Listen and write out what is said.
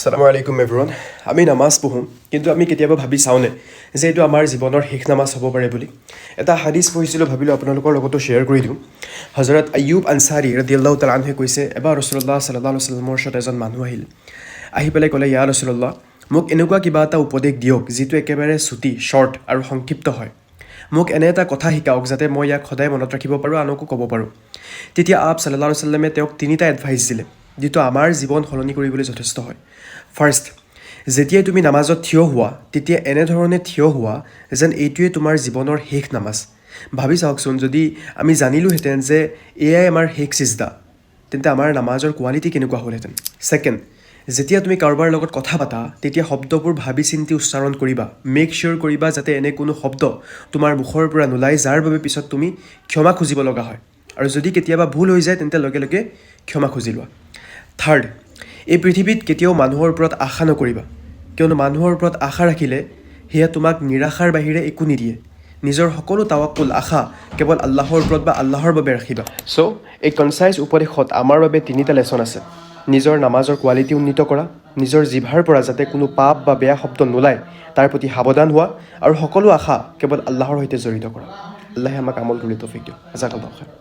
আসসালামু আলাইকুম এভৰিৱান। আমি নামাজ পঢ়োঁ, কিন্তু আমি কেতিয়াবা ভাবি চাওঁনে যে এইটো আমাৰ জীৱনৰ শেষ নামাজ হ'ব পাৰে বুলি। এটা হাদিছ পঢ়িছিলোঁ, ভাবিলোঁ আপোনালোকৰ লগতো শ্বেয়াৰ কৰি দিওঁ। হজৰত আয়ুব আনচাৰী ৰাদিয়াল্লাহু তাআলা আনহুৱে কৈছে, এবাৰ ৰাছূলুল্লাহ সাল্লাল্লাহু আলাইহি wasallamৰ ওচৰত এজন মানুহ আহি পেলাই ক'লে, ইয়া ৰাছূলুল্লাহ, মোক এনেকুৱা কিবা এটা উপদেশ দিয়ক যিটো একেবাৰে চুটি, শ্বৰ্ট আৰু সংক্ষিপ্ত হয়। মোক এনে এটা কথা শিকাওক যাতে মই ইয়াক সদায় মনত ৰাখিব পাৰোঁ, আনকো ক'ব পাৰোঁ। তেতিয়া আপ সাল্লাল্লাহু আলাইহি wasallamে তেওঁক তিনিটা এডভাইচ দিলে, যিটো আমাৰ জীৱন সলনি কৰিবলৈ যথেষ্ট হয়। ফাৰ্ষ্ট, যেতিয়াই তুমি নামাজত থিয় হোৱা, তেতিয়া এনেধৰণে থিয় হোৱা যেন এইটোৱে তোমাৰ জীৱনৰ শেষ নামাজ। ভাবি চাওকচোন, যদি আমি জানিলোহেঁতেন যে এয়াই আমাৰ শেষ চিজদা, তেন্তে আমাৰ নামাজৰ কোৱালিটি কেনেকুৱা হ'লহেঁতেন। ছেকেণ্ড, যেতিয়া তুমি কাৰোবাৰ লগত কথা পাতা, তেতিয়া শব্দবোৰ ভাবি চিন্তি উচ্চাৰণ কৰিবা। মেক চিয়'ৰ কৰিবা যাতে এনে কোনো শব্দ তোমাৰ মুখৰ পৰা নোলায় যাৰ বাবে পিছত তুমি ক্ষমা খুজিব লগা হয়, আৰু যদি কেতিয়াবা ভুল হৈ যায় তেন্তে লগে লগে ক্ষমা খুজি লোৱা। থাৰ্ড, এই পৃথিৱীত কেতিয়াও মানুহৰ ওপৰত আশা নকৰিবা, কিয়নো মানুহৰ ওপৰত আশা ৰাখিলে সেয়া তোমাক নিৰাশাৰ বাহিৰে একো নিদিয়ে। নিজৰ সকলো তাৱাক্কুল, আশা কেৱল আল্লাহৰ ওপৰত বা আল্লাহৰ বাবে ৰাখিবা। চ' এই কনচাইজ উপদেশত আমাৰ বাবে তিনিটা লেচন আছে। নিজৰ নামাজৰ কোৱালিটি উন্নীত কৰা, নিজৰ জিভাৰ পৰা যাতে কোনো পাপ বা বেয়া শব্দ নোলায় তাৰ প্ৰতি সাৱধান হোৱা, আৰু সকলো আশা কেৱল আল্লাহৰ সৈতে জড়িত কৰা। আল্লাহে আমাক আমল কৰি তৌফিক দিয়ক। জাজাকাল্লাহু খাইৰ।